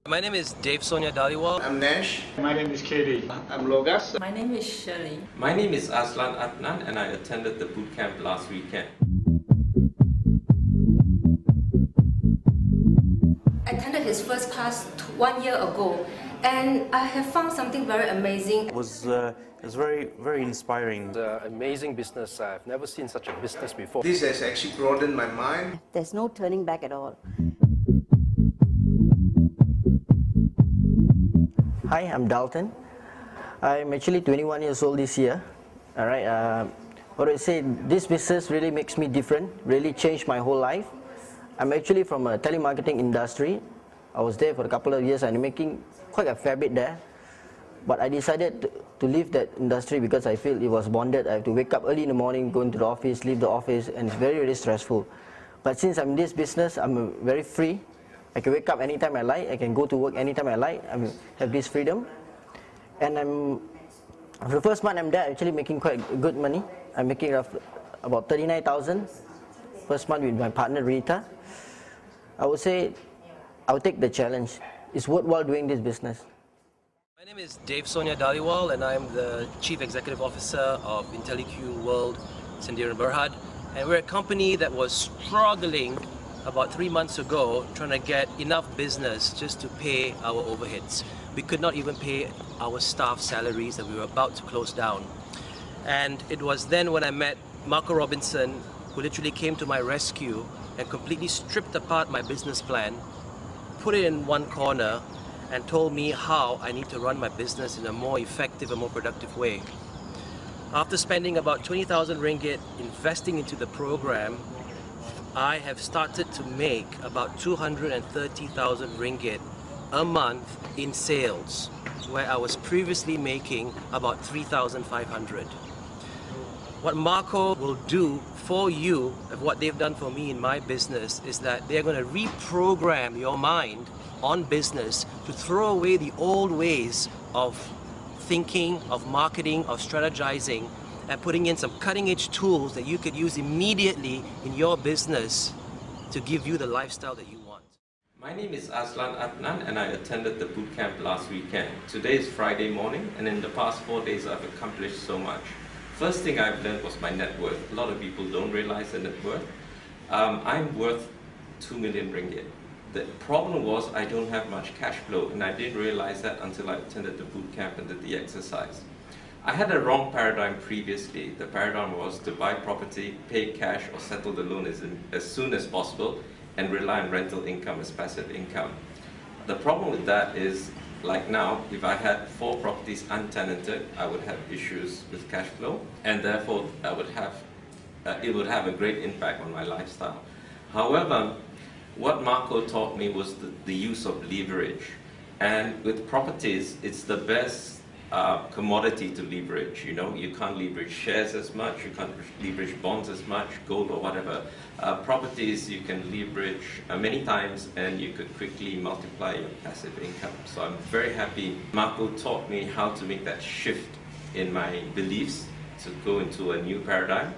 My name is Dave Sonia Daliwal. I'm Nash. My name is Katie. I'm Logas. My name is Shirley. My name is Aslan Adnan and I attended the bootcamp last weekend. I attended his first class 1 year ago and I have found something very amazing. It was very inspiring. It's an amazing business. I've never seen such a business before. This has actually broadened my mind. There's no turning back at all. Hi, I'm Dalton. I'm actually 21 years old this year. All right. What do I say? This business really makes me different. Really changed my whole life. I'm actually from a telemarketing industry. I was there for a couple of years and making quite a fair bit there. But I decided to leave that industry because I feel it was bonded. I have to wake up early in the morning, go into the office, leave the office, and it's very, very stressful. But since I'm in this business, I'm very free. I can wake up anytime I like, I can go to work anytime I like, I have this freedom. And for the first month I'm there, actually making quite good money. I'm making about 39,000 first month with my partner Rita. I would say I would take the challenge. It's worthwhile doing this business. My name is Dave Sonia Daliwal and I'm the Chief Executive Officer of IntelliQ World Sendirian Berhad. And we're a company that was struggling about 3 months ago, trying to get enough business just to pay our overheads. We could not even pay our staff salaries and we were about to close down. And it was then when I met Marco Robinson, who literally came to my rescue and completely stripped apart my business plan, put it in one corner and told me how I need to run my business in a more effective and more productive way. After spending about 20,000 ringgit investing into the program, I have started to make about 230,000 ringgit a month in sales, where I was previously making about 3,500. What Marco will do for you, and what they've done for me in my business, is that they're going to reprogram your mind on business to throw away the old ways of thinking, of marketing, of strategizing, and putting in some cutting-edge tools that you could use immediately in your business to give you the lifestyle that you want. My name is Aslan Adnan and I attended the bootcamp last weekend. Today is Friday morning and in the past 4 days I've accomplished so much. First thing I've learned was my net worth. A lot of people don't realize the net worth. I'm worth 2 million ringgit. The problem was I don't have much cash flow and I didn't realize that until I attended the bootcamp and did the exercise. I had a wrong paradigm previously. The paradigm was to buy property, pay cash or settle the loan as soon as possible and rely on rental income as passive income. The problem with that is, like now, if I had 4 properties untenanted, I would have issues with cash flow and therefore it would have a great impact on my lifestyle. However, what Marco taught me was the use of leverage. And with properties, it's the best commodity to leverage. You know, you can't leverage shares as much, you can't leverage bonds as much, gold or whatever. Properties you can leverage many times and you could quickly multiply your passive income. So I'm very happy Marco taught me how to make that shift in my beliefs to go into a new paradigm.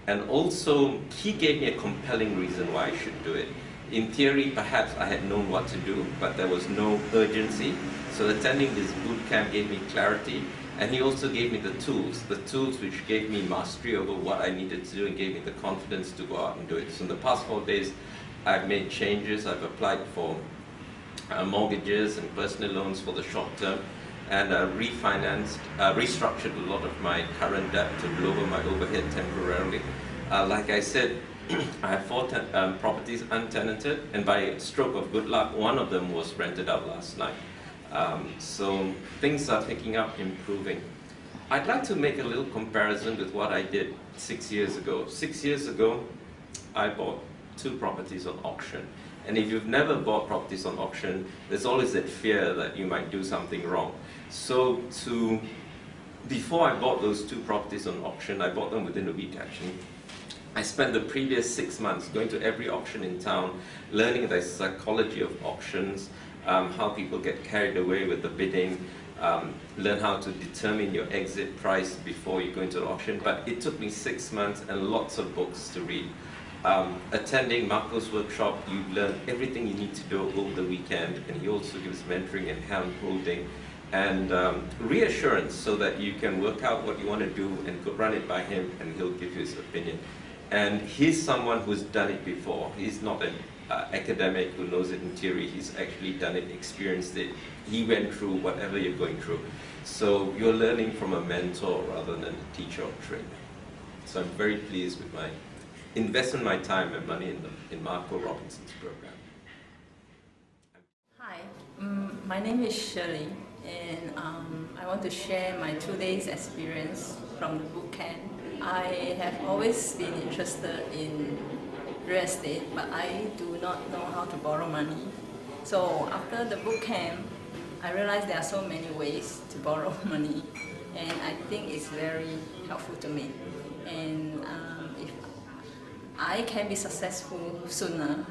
And also, he gave me a compelling reason why I should do it. In theory, perhaps I had known what to do, but there was no urgency. So attending this boot camp gave me clarity, and he also gave me the tools which gave me mastery over what I needed to do and gave me the confidence to go out and do it. So in the past 4 days, I've made changes. I've applied for mortgages and personal loans for the short term, and restructured a lot of my current debt to lower my overhead temporarily. Like I said, I have 4 properties untenanted, and by stroke of good luck, one of them was rented out last night. So things are picking up, improving. I'd like to make a little comparison with what I did 6 years ago. 6 years ago, I bought 2 properties on auction. And if you've never bought properties on auction, there's always that fear that you might do something wrong. So before I bought those 2 properties on auction, I bought them within a week actually. I spent the previous 6 months going to every auction in town, learning the psychology of auctions, how people get carried away with the bidding, learn how to determine your exit price before you go into the auction. But it took me 6 months and lots of books to read. Attending Marco's workshop, you learn everything you need to do over the weekend, and he also gives mentoring and hand-holding and reassurance so that you can work out what you want to do and go run it by him, and he'll give you his opinion. And he's someone who's done it before. He's not an academic who knows it in theory. He's actually done it, experienced it. He went through whatever you're going through. So you're learning from a mentor rather than a teacher or trainer. So I'm very pleased with my investment, my time and money in Marco Robinson's program. Hi, my name is Shirley, and I want to share my 2 days experience from the bootcamp. I have always been interested in real estate, but I do not know how to borrow money. So after the bootcamp, I realized there are so many ways to borrow money, and I think it's very helpful to me. And if I can be successful sooner,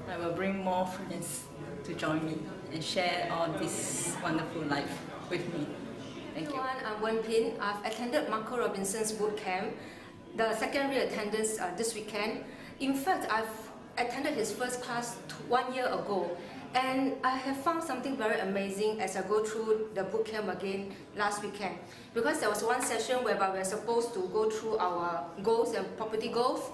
I will bring more friends to join me and share all this wonderful life with me. Thank you. I'm Wen Pin. I've attended Marco Robinson's bootcamp, the secondary attendance this weekend. In fact, I've attended his first class 1 year ago, and I have found something very amazing as I go through the bootcamp again last weekend. Because there was one session whereby we were supposed to go through our goals and property goals,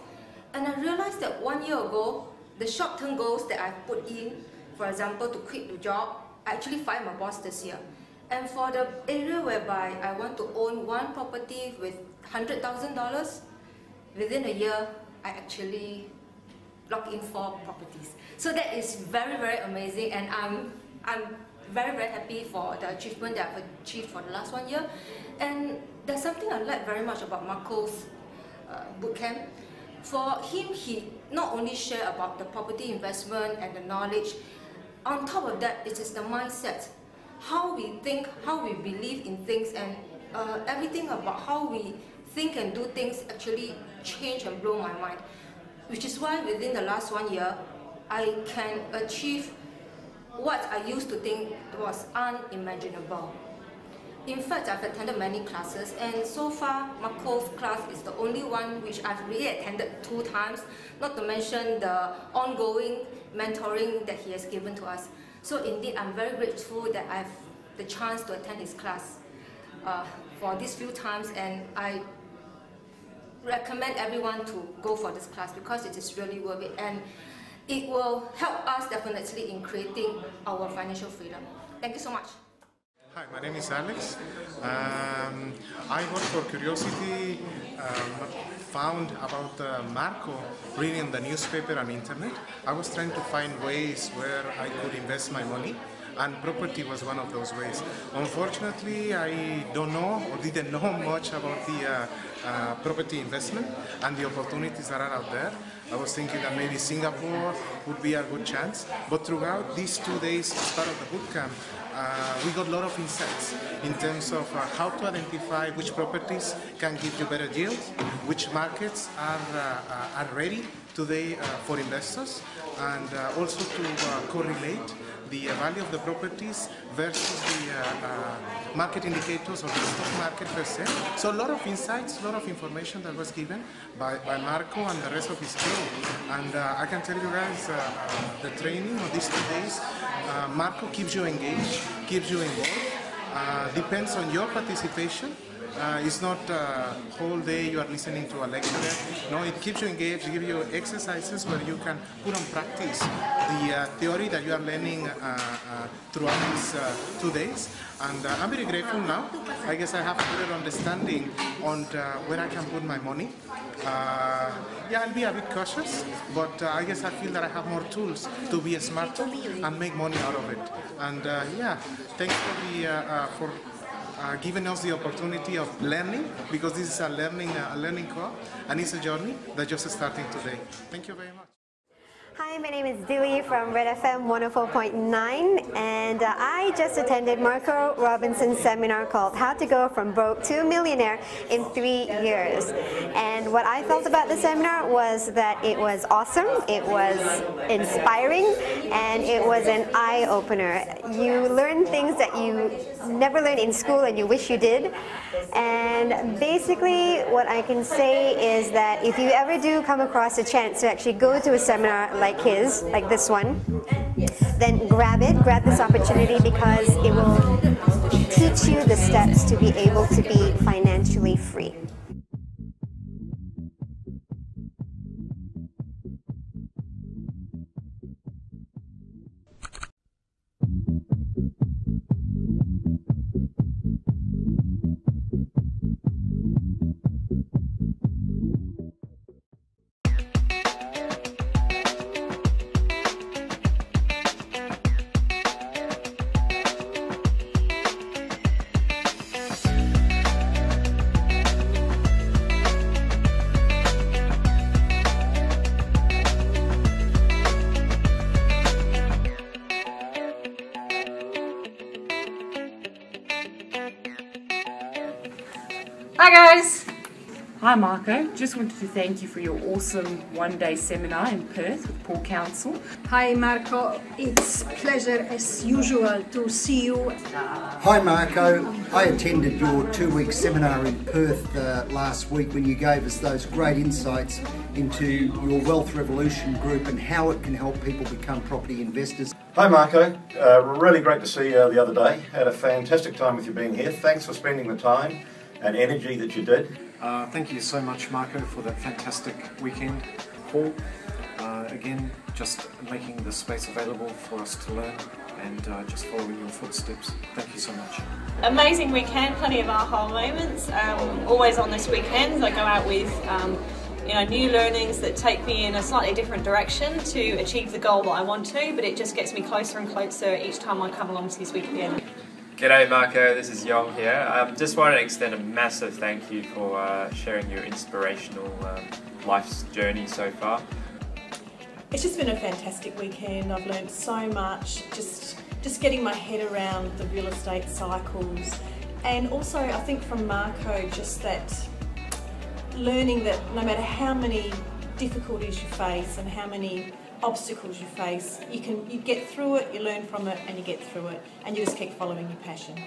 and I realized that 1 year ago, the short-term goals that I put in, for example, to quit the job, I actually fired my boss this year. And for the area whereby I want to own 1 property with $100,000, within a year, I actually locked in 4 properties. So that is very, very amazing, and I'm very, very happy for the achievement that I've achieved for the last 1 year. And there's something I like very much about Marco's bootcamp. For him, he not only shared about the property investment and the knowledge, on top of that, it is the mindset. How we think, how we believe in things, and everything about how we think and do things actually change and blow my mind. Which is why within the last 1 year, I can achieve what I used to think was unimaginable. In fact, I've attended many classes, and so far, Marco's class is the only one which I've really attended 2 times, not to mention the ongoing mentoring that he has given to us. So indeed, I'm very grateful that I have the chance to attend his class for these few times, and I recommend everyone to go for this class because it is really worth it, and it will help us definitely in creating our financial freedom. Thank you so much. Hi, my name is Alex. I got for curiosity, found about Marco reading the newspaper and internet. I was trying to find ways where I could invest my money, and property was one of those ways. Unfortunately, I don't know or didn't know much about the property investment and the opportunities that are out there. I was thinking that maybe Singapore would be a good chance, but throughout these 2 days as part of the bootcamp, we got a lot of insights in terms of how to identify which properties can give you better yields, which markets are ready today for investors, and also to correlate the value of the properties versus the market indicators or the stock market per se. So a lot of insights, a lot of information that was given by Marco and the rest of his team. And I can tell you guys, the training of these 2 days, Marco keeps you engaged, keeps you involved, depends on your participation. It's not whole day you are listening to a lecture. No, it keeps you engaged, gives you exercises where you can put on practice the theory that you are learning throughout these 2 days. And I'm very grateful now. I guess I have a better understanding on where I can put my money. Yeah, I'll be a bit cautious, but I guess I feel that I have more tools to be smarter and make money out of it. And yeah, thanks for giving us the opportunity of learning, because this is a learning curve, and it's a journey that's just starting today. Thank you very much. Hi, my name is Dilly from Red FM 104.9, and I just attended Marco Robinson's seminar called How to Go From Broke to a Millionaire in 3 years. And what I felt about the seminar was that it was awesome, it was inspiring, and it was an eye-opener. You learn things that you never learned in school and you wish you did. And basically what I can say is that if you ever do come across a chance to actually go to a seminar like his, like this one, then grab this opportunity, because it will teach you the steps to be able to be financially free. Hi guys! Hi Marco, just wanted to thank you for your awesome one-day seminar in Perth with Paul Council. Hi Marco, it's a pleasure as usual to see you. Hi Marco, I attended your 2-week seminar in Perth last week when you gave us those great insights into your Wealth Revolution group and how it can help people become property investors. Hi Marco, really great to see you the other day. Had a fantastic time with you being here. Thanks for spending the time and energy that you did. Thank you so much Marco for that fantastic weekend. Paul, again, just making the space available for us to learn and just following your footsteps. Thank you so much. Amazing weekend, plenty of aha moments. Always on this weekend I go out with new learnings that take me in a slightly different direction to achieve the goal that I want to, but it just gets me closer and closer each time I come along to this weekend. G'day Marco, this is Yong here. Just wanted to extend a massive thank you for sharing your inspirational life's journey so far. It's just been a fantastic weekend. I've learned so much, just getting my head around the real estate cycles, and also I think from Marco just that learning that no matter how many difficulties you face and how many obstacles you face, you get through it, you learn from it, and you get through it, and you just keep following your passion.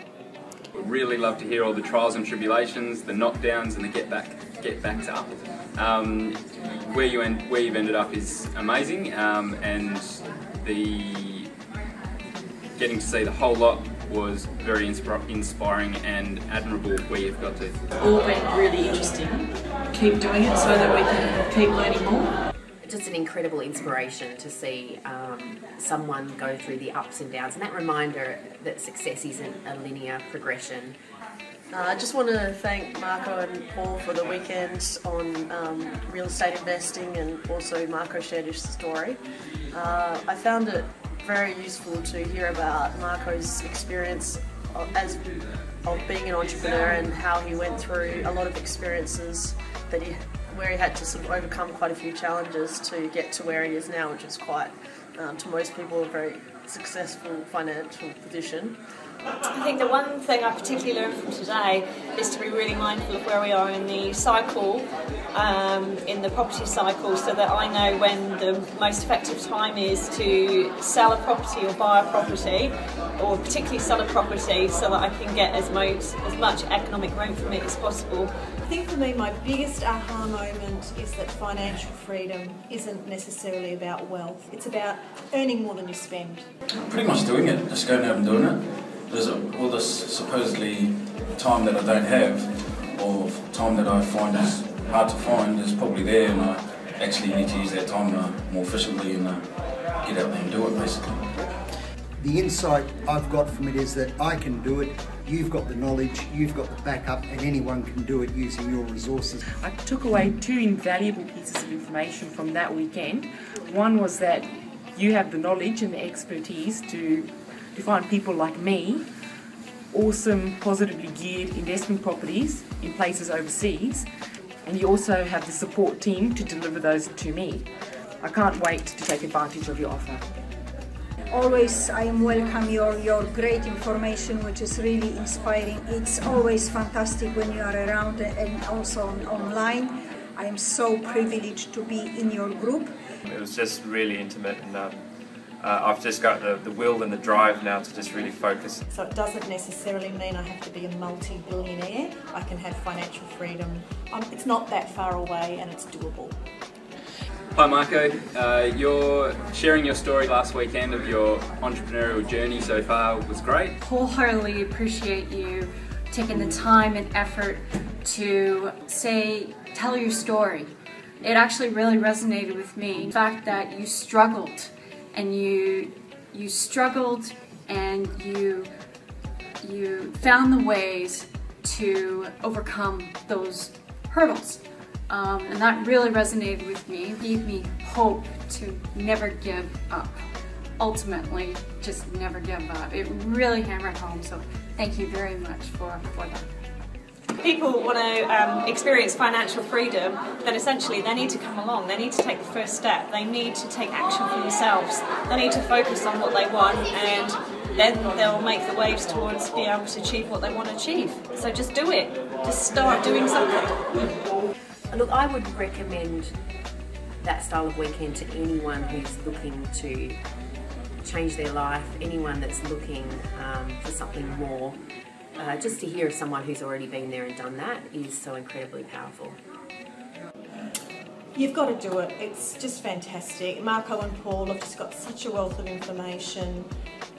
Would really love to hear all the trials and tribulations, the knockdowns, and the get backs up. Where you've ended up is amazing, and the getting to see the whole lot was very inspiring and admirable where you've got to. All went really interesting. Keep doing it so that we can keep learning more. Just an incredible inspiration to see someone go through the ups and downs, and that reminder that success isn't a linear progression. I just want to thank Marco and Paul for the weekend on real estate investing, and also Marco shared his story. I found it very useful to hear about Marco's experience of being an entrepreneur and how he went through a lot of experiences where he had to sort of overcome quite a few challenges to get to where he is now, which is quite, to most people, a very successful financial position. I think the one thing I particularly learned from today is to be really mindful of where we are in the cycle, in the property cycle, so that I know when the most effective time is to sell a property or buy a property, or particularly sell a property, so that I can get as much economic rent from it as possible. I think for me my biggest aha moment is that financial freedom isn't necessarily about wealth, it's about earning more than you spend. Pretty much doing it, just going out and doing it. There's all this supposedly time that I don't have, or time that I find is hard to find, is probably there, and I actually need to use that time more efficiently and get out there and do it basically. The insight I've got from it is that I can do it, you've got the knowledge, you've got the backup, and anyone can do it using your resources. I took away 2 invaluable pieces of information from that weekend. One was that you have the knowledge and the expertise to find people like me, awesome, positively geared investment properties in places overseas, and you also have the support team to deliver those to me. I can't wait to take advantage of your offer. Always I am welcome your great information, which is really inspiring. It's always fantastic when you are around and also online. I am so privileged to be in your group. It was just really intimate, and I've just got the will and the drive now to just really focus. So it doesn't necessarily mean I have to be a multi-billionaire. I can have financial freedom. It's not that far away and it's doable. Hi Marco, you're sharing your story last weekend of your entrepreneurial journey so far was great. Wholeheartedly appreciate you taking the time and effort to tell your story. It actually really resonated with me. The fact that you struggled and you struggled and you found the ways to overcome those hurdles. And that really resonated with me. It gave me hope to never give up. Ultimately, just never give up. It really hammered home, so thank you very much for that. If people want to experience financial freedom, then essentially they need to come along, they need to take the first step, they need to take action for themselves, they need to focus on what they want, and then they'll make the waves towards being able to achieve what they want to achieve. So just do it, just start doing something. Look, I would recommend that style of weekend to anyone who's looking to change their life, anyone that's looking for something more. Just to hear of someone who's already been there and done that is so incredibly powerful. You've got to do it. It's just fantastic. Marco and Paul have just got such a wealth of information.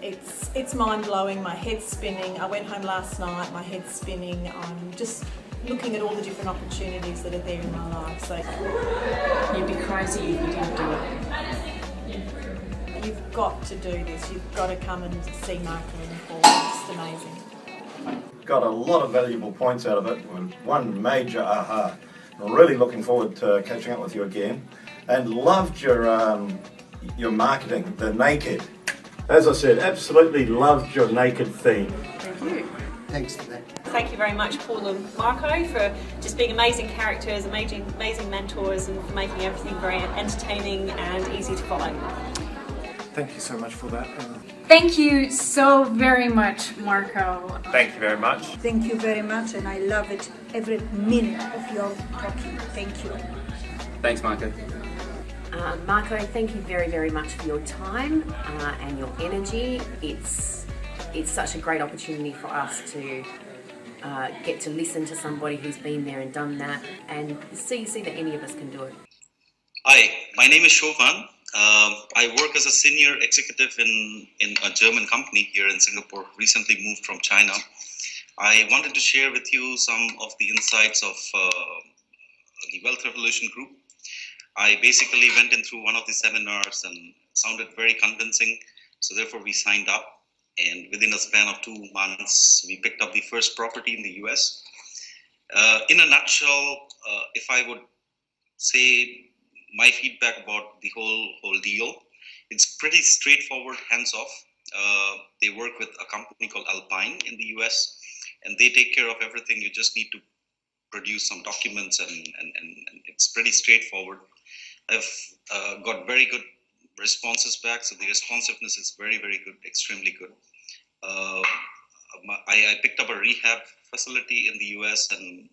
It's mind-blowing. My head's spinning. I went home last night, my head's spinning. I'm just looking at all the different opportunities that are there in my life. So you'd be crazy if you didn't do it. You've got to do this. You've got to come and see Marco and Paul. It's just amazing. Got a lot of valuable points out of it. One major aha. Really looking forward to catching up with you again. And loved your marketing, the naked. As I said, absolutely loved your naked theme. Thank you. Thanks for that. Thank you very much, Paul and Marco, for just being amazing characters, amazing mentors, and for making everything very entertaining and easy to follow. Thank you so much for that. Thank you so very much, Marco. Thank you very much. Thank you very much, and I love it every minute of your talking. Thank you. Thanks, Marco. Marco, thank you very, very much for your time and your energy. It's such a great opportunity for us to get to listen to somebody who's been there and done that, and see that any of us can do it. Hi, my name is Shovan. I work as a senior executive in a German company here in Singapore, recently moved from China. I wanted to share with you some of the insights of the Wealth Revolution group. I basically went in through one of the seminars and sounded very convincing, so therefore we signed up, and within a span of 2 months we picked up the first property in the US. In a nutshell, if I would say my feedback about the whole deal, it's pretty straightforward, hands-off. They work with a company called Alpine in the US, and they take care of everything. You just need to produce some documents, and it's pretty straightforward. I've got very good responses back, so the responsiveness is very, very good, extremely good. I picked up a rehab facility in the US, and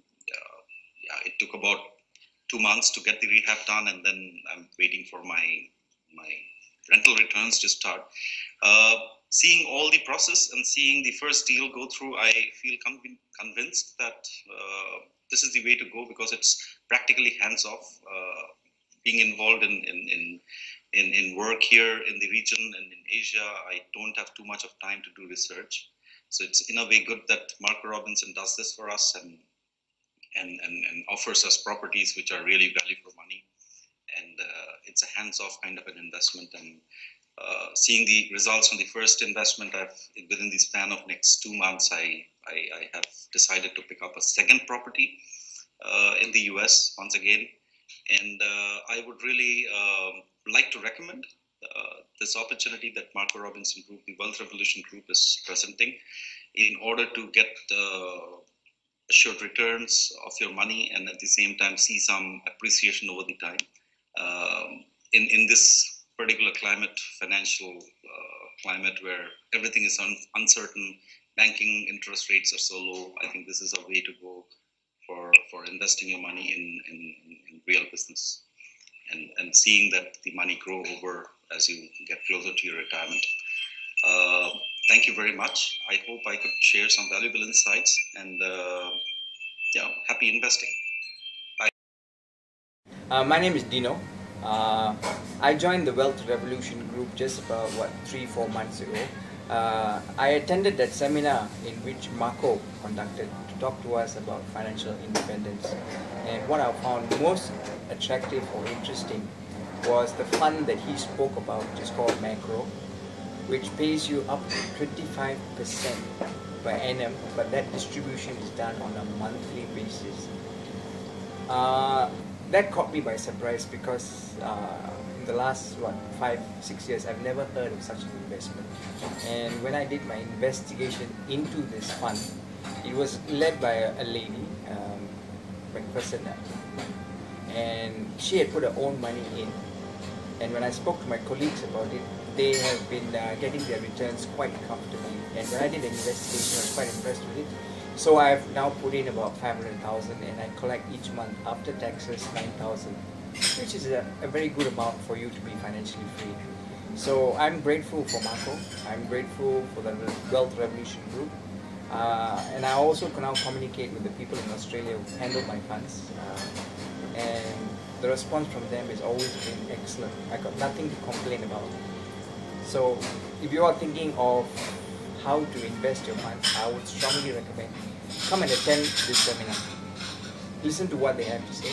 it took about 2 months to get the rehab done, and then I'm waiting for my rental returns to start. Seeing all the process and seeing the first deal go through, I feel convinced that this is the way to go, because it's practically hands-off. Being involved in work here in the region and in Asia, I don't have too much of time to do research. So it's in a way good that Marco Robinson does this for us and offers us properties which are really value for money. And it's a hands-off kind of an investment. And seeing the results from the first investment, within the span of next 2 months, I have decided to pick up a second property in the US once again. And I would really like to recommend this opportunity that Marco Robinson Group, the Wealth Revolution Group, is presenting in order to get assured returns of your money and at the same time see some appreciation over the time. in this particular climate, financial climate where everything is uncertain, banking interest rates are so low, I think this is a way to go for investing your money in real business and seeing that the money grow over as you get closer to your retirement. Thank you very much. I hope I could share some valuable insights, and yeah, happy investing. Bye. My name is Dino. I joined the Wealth Revolution group just about 3-4 months ago. I attended that seminar in which Marco conducted to talk to us about financial independence. And what I found most attractive or interesting was the fund that he spoke about, which is called Macro, which pays you up to 25% per annum, but that distribution is done on a monthly basis. That caught me by surprise because in the last 5-6 years I've never heard of such an investment. And when I did my investigation into this fund, it was led by a lady, McPherson, and she had put her own money in. And when I spoke to my colleagues about it, they have been getting their returns quite comfortably. And when I did the investigation, I was quite impressed with it. So I've now put in about 500,000, and I collect each month after taxes 9,000, which is a very good amount for you to be financially free. So I'm grateful for Marco. I'm grateful for the Wealth Revolution group, and I also can now communicate with the people in Australia who handle my funds, and the response from them has always been excellent. I got nothing to complain about. So if you are thinking of how to invest your funds, I would strongly recommend come and attend this seminar. Listen to what they have to say.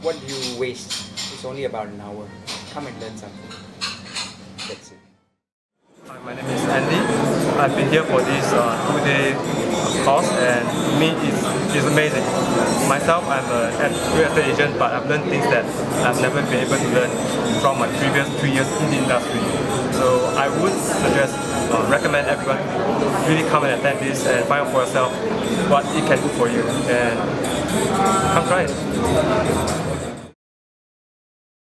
What do you waste? It's only about an hour. Come and learn something. That's it. Hi, my name is Andy. I've been here for this 2-day course, and to me it's amazing. Myself, I'm a real estate agent, but I've learned things that I've never been able to learn from my previous 3 years in the industry. So I would suggest, recommend everyone really come and attend this and find out for yourself what it can do for you, and come try it.